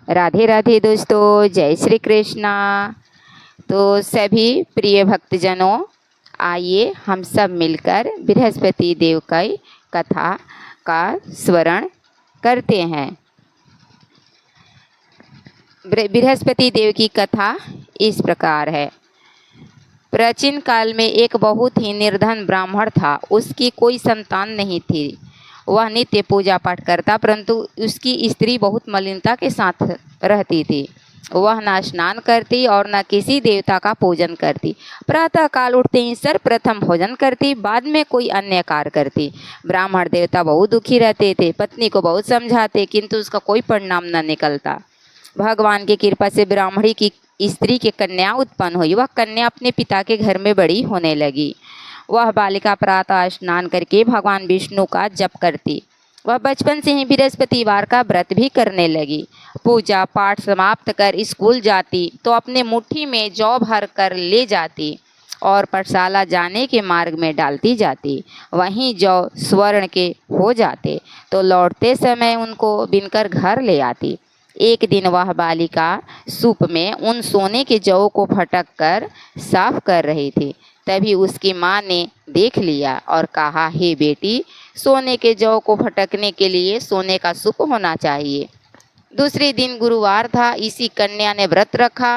राधे राधे दोस्तों, जय श्री कृष्णा। तो सभी प्रिय भक्तजनों, आइए हम सब मिलकर बृहस्पति देव की कथा का स्मरण करते हैं। बृहस्पति देव की कथा इस प्रकार है। प्राचीन काल में एक बहुत ही निर्धन ब्राह्मण था। उसकी कोई संतान नहीं थी। वह नित्य पूजा पाठ करता, परंतु उसकी स्त्री बहुत मलिनता के साथ रहती थी। वह न स्नान करती और न किसी देवता का पूजन करती। प्रातः काल उठते ही सर्वप्रथम भोजन करती, बाद में कोई अन्य कार्य करती। ब्राह्मण देवता बहुत दुखी रहते थे। पत्नी को बहुत समझाते, किंतु उसका कोई परिणाम न निकलता। भगवान की कृपा से ब्राह्मणी की स्त्री की कन्या उत्पन्न हुई। वह कन्या अपने पिता के घर में बड़ी होने लगी। वह बालिका प्रातः स्नान करके भगवान विष्णु का जप करती। वह बचपन से ही बृहस्पतिवार का व्रत भी करने लगी। पूजा पाठ समाप्त कर स्कूल जाती तो अपने मुट्ठी में जौ भर कर ले जाती और पाठशाला जाने के मार्ग में डालती जाती। वहीं जौ स्वर्ण के हो जाते तो लौटते समय उनको बिनकर घर ले आती। एक दिन वह बालिका सूप में उन सोने के जौ को फटक कर साफ कर रही थी। तभी उसकी माँ ने देख लिया और कहा, हे बेटी, सोने के जौ को फटकने के लिए सोने का सूप होना चाहिए। दूसरे दिन गुरुवार था। इसी कन्या ने व्रत रखा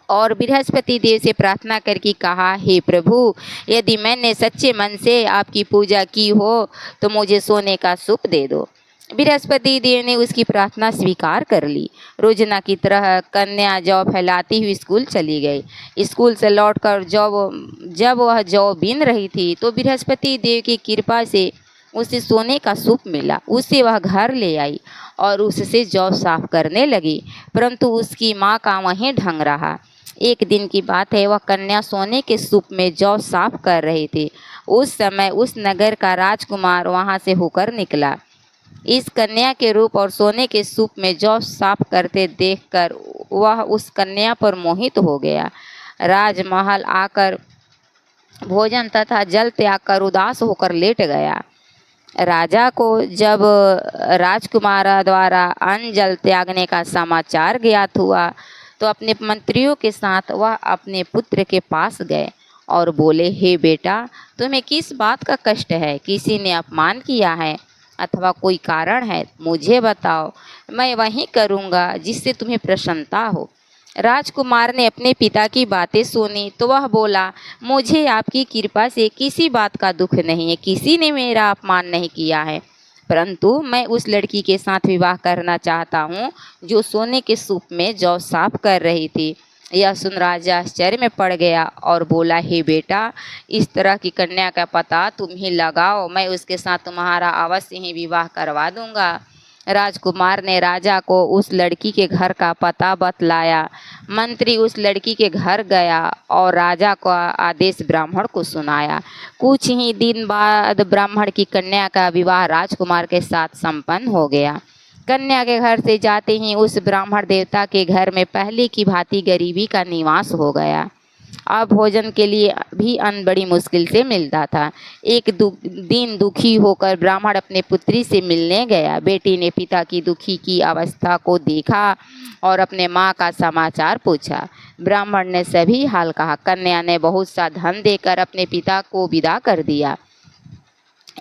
और बृहस्पति देव से प्रार्थना करके कहा, हे प्रभु, यदि मैंने सच्चे मन से आपकी पूजा की हो तो मुझे सोने का सूप दे दो। बृहस्पति देव ने उसकी प्रार्थना स्वीकार कर ली। रोजना की तरह कन्या जौ फैलाती हुई स्कूल चली गई। स्कूल से लौटकर जब वह जौ बीन रही थी तो बृहस्पति देव की कृपा से उसे सोने का सूप मिला। उसे वह घर ले आई और उससे जौ साफ करने लगी, परंतु उसकी माँ का वहीं ढंग रहा। एक दिन की बात है, वह कन्या सोने के सूप में जौ साफ कर रही थी। उस समय उस नगर का राजकुमार वहां से होकर निकला। इस कन्या के रूप और सोने के सूप में जौ साफ करते देखकर वह उस कन्या पर मोहित हो गया। राजमहल आकर भोजन तथा जल त्याग कर उदास होकर लेट गया। राजा को जब राजकुमारा द्वारा अन्न जल त्यागने का समाचार ज्ञात हुआ तो अपने मंत्रियों के साथ वह अपने पुत्र के पास गए और बोले, हे बेटा, तुम्हें किस बात का कष्ट है? किसी ने अपमान किया है अथवा कोई कारण है? मुझे बताओ, मैं वही करूँगा जिससे तुम्हें प्रसन्नता हो। राजकुमार ने अपने पिता की बातें सुनी तो वह बोला, मुझे आपकी कृपा से किसी बात का दुख नहीं है। किसी ने मेरा अपमान नहीं किया है, परंतु मैं उस लड़की के साथ विवाह करना चाहता हूँ जो सोने के सूप में जौ साफ कर रही थी। यह सुन राजा आश्चर्य में पड़ गया और बोला, हे बेटा, इस तरह की कन्या का पता तुम ही लगाओ, मैं उसके साथ तुम्हारा अवश्य ही विवाह करवा दूंगा। राजकुमार ने राजा को उस लड़की के घर का पता बतलाया। मंत्री उस लड़की के घर गया और राजा का आदेश ब्राह्मण को सुनाया। कुछ ही दिन बाद ब्राह्मण की कन्या का विवाह राजकुमार के साथ संपन्न हो गया। कन्या के घर से जाते ही उस ब्राह्मण देवता के घर में पहले की भांति गरीबी का निवास हो गया। अब भोजन के लिए भी अन्न बड़ी मुश्किल से मिलता था। एक दिन दुखी होकर ब्राह्मण अपने पुत्री से मिलने गया। बेटी ने पिता की दुखी की अवस्था को देखा और अपने माँ का समाचार पूछा। ब्राह्मण ने सभी हाल कहा। कन्या ने बहुत सा धन देकर अपने पिता को विदा कर दिया।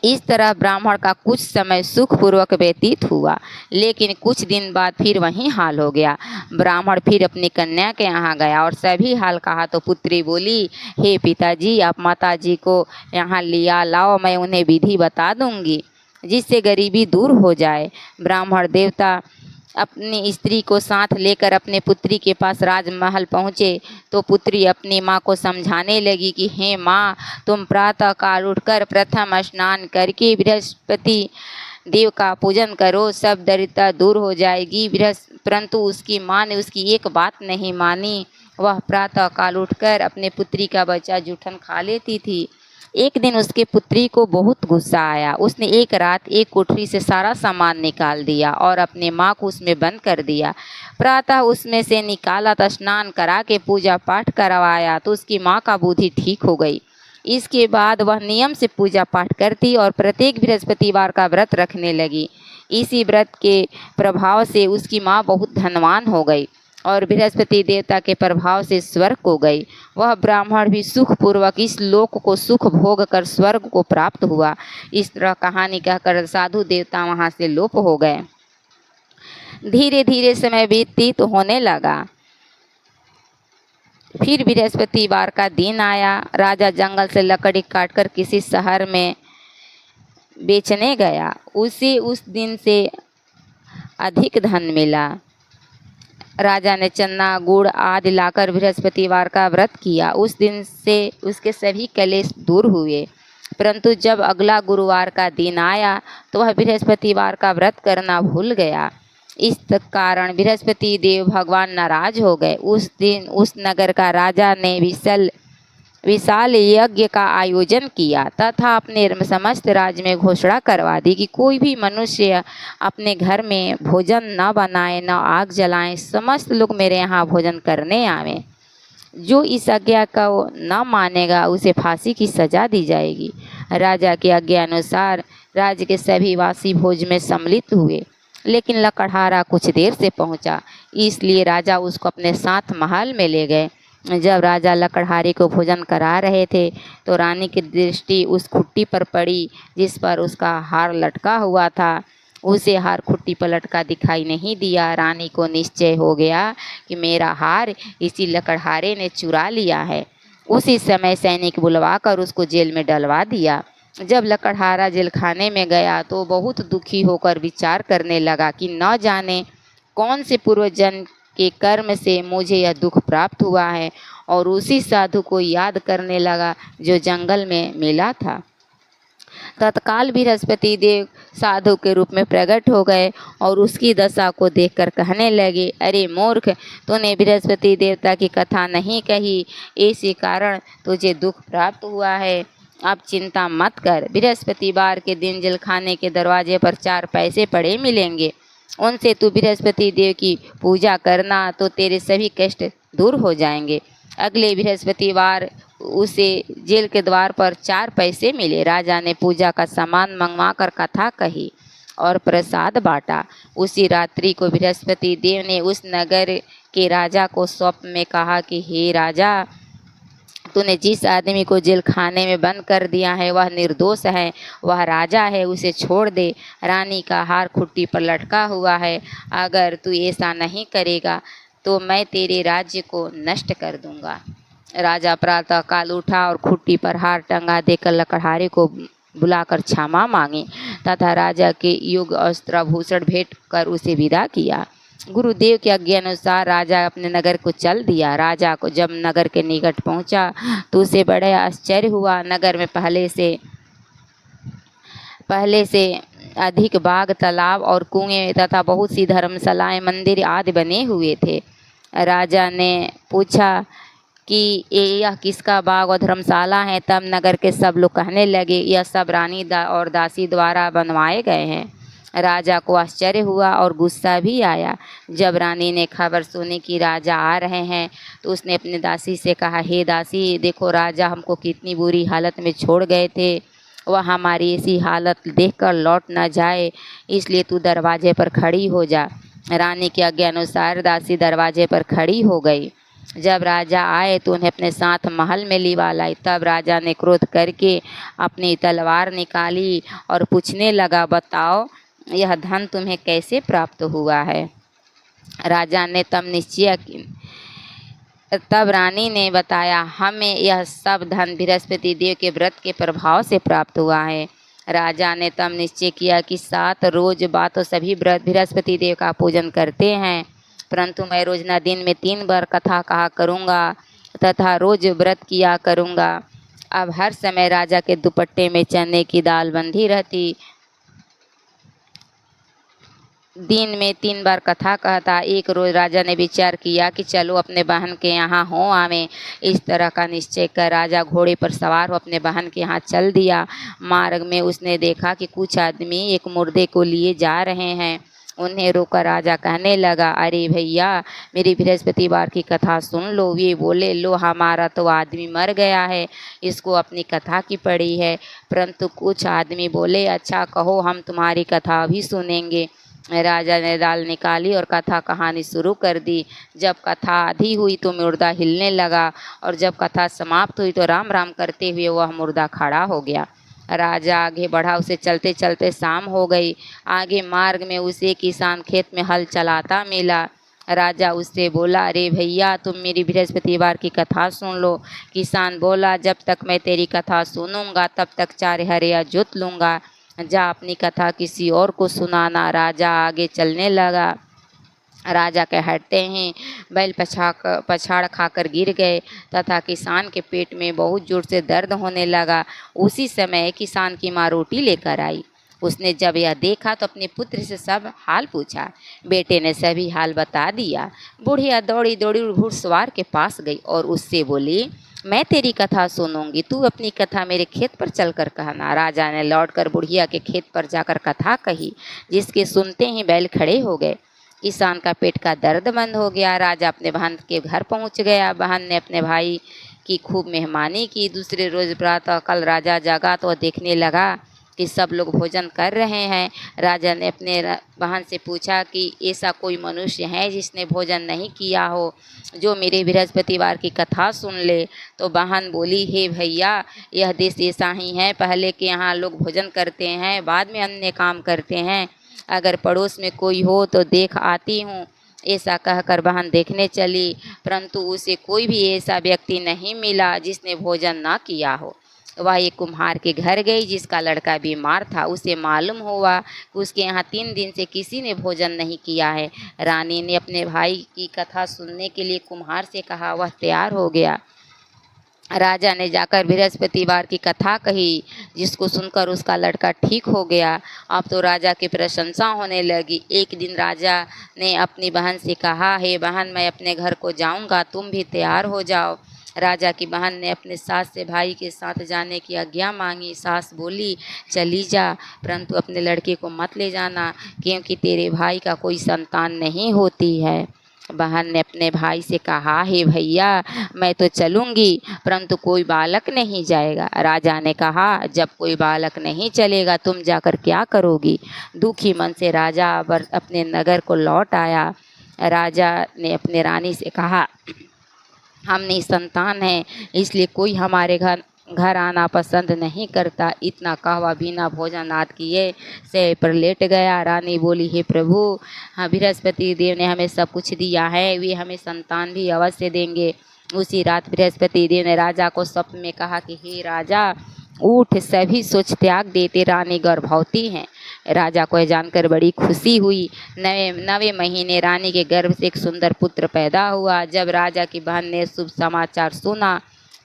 इस तरह ब्राह्मण का कुछ समय सुखपूर्वक व्यतीत हुआ, लेकिन कुछ दिन बाद फिर वही हाल हो गया। ब्राह्मण फिर अपनी कन्या के यहाँ गया और सभी हाल कहा तो पुत्री बोली, हे पिताजी, आप माताजी को यहाँ लिया लाओ, मैं उन्हें विधि बता दूंगी जिससे गरीबी दूर हो जाए। ब्राह्मण देवता अपनी स्त्री को साथ लेकर अपने पुत्री के पास राजमहल पहुँचे तो पुत्री अपनी माँ को समझाने लगी कि हे माँ, तुम प्रातः काल उठकर प्रथम स्नान करके बृहस्पति देव का पूजन करो, सब दरिद्रता दूर हो जाएगी। परंतु उसकी माँ ने उसकी एक बात नहीं मानी। वह प्रातः काल उठकर अपने पुत्री का बच्चा जूठन खा लेती थी। एक दिन उसके पुत्री को बहुत गुस्सा आया। उसने एक रात एक कोठरी से सारा सामान निकाल दिया और अपने माँ को उसमें बंद कर दिया। प्रातः उसमें से निकाला तो स्नान करा के पूजा पाठ करवाया तो उसकी माँ का बुद्धि ठीक हो गई। इसके बाद वह नियम से पूजा पाठ करती और प्रत्येक बृहस्पतिवार का व्रत रखने लगी। इसी व्रत के प्रभाव से उसकी माँ बहुत धनवान हो गई और बृहस्पति देवता के प्रभाव से स्वर्ग को गई। वह ब्राह्मण भी सुखपूर्वक इस लोक को सुख भोग कर स्वर्ग को प्राप्त हुआ। इस तरह कहानी कहकर साधु देवता वहाँ से लोप हो गए। धीरे धीरे समय व्यतीत होने लगा। फिर बृहस्पतिवार का दिन आया। राजा जंगल से लकड़ी काटकर किसी शहर में बेचने गया। उसे उस दिन से अधिक धन मिला। राजा ने चन्ना गुड़ आदि लाकर बृहस्पतिवार का व्रत किया। उस दिन से उसके सभी कलेश दूर हुए। परंतु जब अगला गुरुवार का दिन आया तो वह बृहस्पतिवार का व्रत करना भूल गया। इस कारण बृहस्पति देव भगवान नाराज हो गए। उस दिन उस नगर का राजा ने विशाल यज्ञ का आयोजन किया तथा अपने समस्त राज्य में घोषणा करवा दी कि कोई भी मनुष्य अपने घर में भोजन न बनाए, न आग जलाएं। समस्त लोग मेरे यहाँ भोजन करने आवें। जो इस आज्ञा को न मानेगा उसे फांसी की सजा दी जाएगी। राजा की आज्ञा अनुसार राज्य के सभी वासी भोज में सम्मिलित हुए, लेकिन लकड़हारा कुछ देर से पहुंचा, इसलिए राजा उसको अपने साथ महल में ले गए। जब राजा लकड़हारे को भोजन करा रहे थे तो रानी की दृष्टि उस खुट्टी पर पड़ी जिस पर उसका हार लटका हुआ था। उसे हार खुट्टी पर लटका दिखाई नहीं दिया। रानी को निश्चय हो गया कि मेरा हार इसी लकड़हारे ने चुरा लिया है। उसी समय सैनिक बुलवाकर उसको जेल में डलवा दिया। जब लकड़हारा जेल खाने में गया तो बहुत दुखी होकर विचार करने लगा कि न जाने कौन से पूर्वजन्म के कर्म से मुझे यह दुख प्राप्त हुआ है, और उसी साधु को याद करने लगा जो जंगल में मिला था। तत्काल बृहस्पति देव साधु के रूप में प्रकट हो गए और उसकी दशा को देखकर कहने लगे, अरे मूर्ख, तूने बृहस्पति देवता की कथा नहीं कही, इसी कारण तुझे दुख प्राप्त हुआ है। अब चिंता मत कर। बृहस्पतिवार के दिन जेल खाने के दरवाजे पर 4 पैसे पड़े मिलेंगे। उनसे तू बृहस्पति देव की पूजा करना तो तेरे सभी कष्ट दूर हो जाएंगे। अगले बृहस्पतिवार उसे जेल के द्वार पर 4 पैसे मिले। राजा ने पूजा का सामान मंगवाकर कथा कही और प्रसाद बांटा। उसी रात्रि को बृहस्पति देव ने उस नगर के राजा को स्वप्न में कहा कि हे राजा, तूने जिस आदमी को जेल खाने में बंद कर दिया है वह निर्दोष है, वह राजा है, उसे छोड़ दे। रानी का हार खुट्टी पर लटका हुआ है। अगर तू ऐसा नहीं करेगा तो मैं तेरे राज्य को नष्ट कर दूंगा। राजा प्रातः काल उठा और खुट्टी पर हार टंगा देकर लकड़हारे को बुलाकर क्षमा मांगी तथा राजा के युग अस्त्र भूषण भेंट कर उसे विदा किया। गुरुदेव के आज्ञा अनुसार राजा अपने नगर को चल दिया। राजा को जब नगर के निकट पहुंचा तो उसे बड़े आश्चर्य हुआ। नगर में पहले से अधिक बाग, तालाब और कुएं तथा बहुत सी धर्मशालाएं, मंदिर आदि बने हुए थे। राजा ने पूछा कि यह किसका बाग और धर्मशाला है। तब नगर के सब लोग कहने लगे, यह सब रानी और दासी द्वारा बनवाए गए हैं। राजा को आश्चर्य हुआ और गुस्सा भी आया। जब रानी ने खबर सुनी कि राजा आ रहे हैं तो उसने अपनी दासी से कहा, हे दासी, देखो राजा हमको कितनी बुरी हालत में छोड़ गए थे। वह हमारी ऐसी हालत देखकर लौट न जाए, इसलिए तू दरवाजे पर खड़ी हो जा। रानी के आज्ञा अनुसार दासी दरवाजे पर खड़ी हो गई। जब राजा आए तो उन्हें अपने साथ महल में लिवा लाई। तब राजा ने क्रोध करके अपनी तलवार निकाली और पूछने लगा, बताओ यह धन तुम्हें कैसे प्राप्त हुआ है। राजा ने तब रानी ने बताया, हमें यह सब धन बृहस्पति देव के व्रत के प्रभाव से प्राप्त हुआ है। राजा ने तब निश्चय किया कि 7 रोज बाद तो सभी बृहस्पति देव का पूजन करते हैं, परंतु मैं रोजाना दिन में 3 बार कथा कहा करूँगा तथा रोज व्रत किया करूँगा। अब हर समय राजा के दुपट्टे में चने की दाल बंधी रहती। दिन में 3 बार कथा कहता। एक रोज राजा ने विचार किया कि चलो अपने बहन के यहाँ हो आवें। इस तरह का निश्चय कर राजा घोड़े पर सवार हो अपने बहन के यहाँ चल दिया। मार्ग में उसने देखा कि कुछ आदमी एक मुर्दे को लिए जा रहे हैं। उन्हें रोकर राजा कहने लगा, अरे भैया, मेरी बृहस्पतिवार की कथा सुन लो। ये बोले, लो, हमारा तो आदमी मर गया है, इसको अपनी कथा की पड़ी है। परंतु कुछ आदमी बोले, अच्छा कहो, हम तुम्हारी कथा भी सुनेंगे। राजा ने दाल निकाली और कथा कहानी शुरू कर दी। जब कथा आधी हुई तो मुर्दा हिलने लगा, और जब कथा समाप्त हुई तो राम राम करते हुए वह मुर्दा खड़ा हो गया। राजा आगे बढ़ा, उसे चलते चलते शाम हो गई। आगे मार्ग में उसे किसान खेत में हल चलाता मिला। राजा उससे बोला, अरे भैया, तुम मेरी बृहस्पतिवार की कथा सुन लो। किसान बोला, जब तक मैं तेरी कथा सुनूंगा तब तक 4 हरिया जोत लूँगा, जा अपनी कथा किसी और को सुनाना। राजा आगे चलने लगा। राजा के हटते ही बैल पछाड़ खाकर गिर गए तथा किसान के पेट में बहुत जोर से दर्द होने लगा। उसी समय किसान की माँ रोटी लेकर आई। उसने जब यह देखा तो अपने पुत्र से सब हाल पूछा। बेटे ने सभी हाल बता दिया। बुढ़िया दौड़ी दौड़ी घुड़सवार के पास गई और उससे बोली, मैं तेरी कथा सुनूंगी, तू अपनी कथा मेरे खेत पर चलकर कहना। राजा ने लौटकर बुढ़िया के खेत पर जाकर कथा कही, जिसके सुनते ही बैल खड़े हो गए। किसान का पेट का दर्द बंद हो गया। राजा अपने बहन के घर पहुंच गया। बहन ने अपने भाई की खूब मेहमानी की। दूसरे रोज प्रातः कल राजा जागा तो देखने लगा कि सब लोग भोजन कर रहे हैं। राजा ने अपने बहन से पूछा कि ऐसा कोई मनुष्य है जिसने भोजन नहीं किया हो, जो मेरे बृहस्पतिवार की कथा सुन ले। तो बहन बोली, हे भैया, यह देश ऐसा ही है, पहले के यहाँ लोग भोजन करते हैं, बाद में अन्य काम करते हैं। अगर पड़ोस में कोई हो तो देख आती हूँ। ऐसा कहकर बहन देखने चली, परंतु उसे कोई भी ऐसा व्यक्ति नहीं मिला जिसने भोजन ना किया हो। वह एक कुम्हार के घर गई जिसका लड़का बीमार था। उसे मालूम हुआ कि उसके यहाँ 3 दिन से किसी ने भोजन नहीं किया है। रानी ने अपने भाई की कथा सुनने के लिए कुम्हार से कहा। वह तैयार हो गया। राजा ने जाकर बृहस्पतिवार की कथा कही, जिसको सुनकर उसका लड़का ठीक हो गया। अब तो राजा की प्रशंसा होने लगी। एक दिन राजा ने अपनी बहन से कहा, हे बहन, मैं अपने घर को जाऊंगा, तुम भी तैयार हो जाओ। राजा की बहन ने अपने सास से भाई के साथ जाने की आज्ञा मांगी। सास बोली, चली जा, परंतु अपने लड़के को मत ले जाना, क्योंकि तेरे भाई का कोई संतान नहीं होती है। बहन ने अपने भाई से कहा, हे भैया, मैं तो चलूँगी, परंतु कोई बालक नहीं जाएगा। राजा ने कहा, जब कोई बालक नहीं चलेगा तुम जाकर क्या करोगी। दुखी मन से राजा अपने नगर को लौट आया। राजा ने अपने रानी से कहा, हम निसंतान हैं, इसलिए कोई हमारे घर आना पसंद नहीं करता। इतना कहवा बिना भोजन आदि किए से पर लेट गया। रानी बोली, हे प्रभु, हाँ, बृहस्पति देव ने हमें सब कुछ दिया है, वे हमें संतान भी अवश्य देंगे। उसी रात बृहस्पति देव ने राजा को स्वप्न में कहा कि हे राजा, उठ, सभी सोच त्याग देते, रानी गर्भवती हैं। राजा को यह जानकर बड़ी खुशी हुई। 9वें महीने रानी के गर्भ से एक सुंदर पुत्र पैदा हुआ। जब राजा की बहन ने शुभ समाचार सुना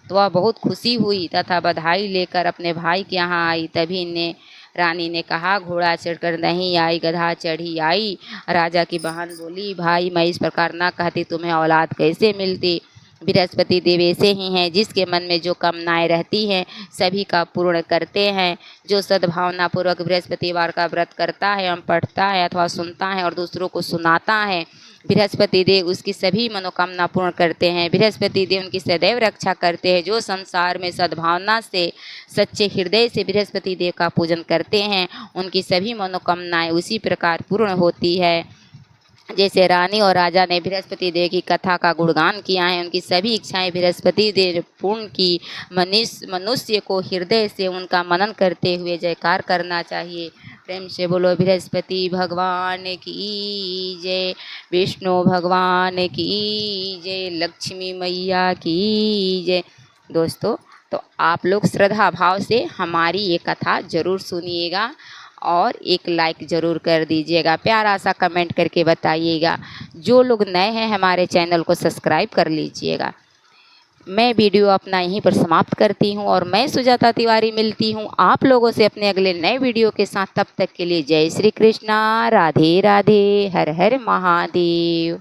तो वह बहुत खुशी हुई तथा बधाई लेकर अपने भाई के यहाँ आई। तभी रानी ने कहा, घोड़ा चढ़कर नहीं आई, गधा चढ़ी आई। राजा की बहन बोली, भाई, मैं इस प्रकार ना कहती, तुम्हें औलाद कैसे मिलती। बृहस्पति देव ऐसे ही हैं, जिसके मन में जो कामनाएं रहती हैं सभी का पूर्ण करते हैं। जो सद्भावना पूर्वक बृहस्पतिवार का व्रत करता है एवं पढ़ता है अथवा सुनता है और दूसरों को सुनाता है, बृहस्पति देव उसकी सभी मनोकामना पूर्ण करते हैं। बृहस्पति देव उनकी सदैव रक्षा करते हैं। जो संसार में सद्भावना से, सच्चे हृदय से बृहस्पति देव का पूजन करते हैं, उनकी सभी मनोकामनाएं उसी प्रकार पूर्ण होती है। जैसे रानी और राजा ने बृहस्पति देव की कथा का गुणगान किया है, उनकी सभी इच्छाएं बृहस्पति देव पूर्ण की। मनुष्य को हृदय से उनका मनन करते हुए जयकार करना चाहिए। प्रेम से बोलो, बृहस्पति भगवान की जय, विष्णु भगवान की जय, लक्ष्मी मैया की जय। दोस्तों, तो आप लोग श्रद्धा भाव से हमारी ये कथा ज़रूर सुनिएगा और एक लाइक ज़रूर कर दीजिएगा, प्यारा सा कमेंट करके बताइएगा। जो लोग नए हैं हमारे चैनल को सब्सक्राइब कर लीजिएगा। मैं वीडियो अपना यहीं पर समाप्त करती हूं और मैं सुजाता तिवारी मिलती हूं आप लोगों से अपने अगले नए वीडियो के साथ। तब तक के लिए जय श्री कृष्णा, राधे राधे, हर हर महादेव।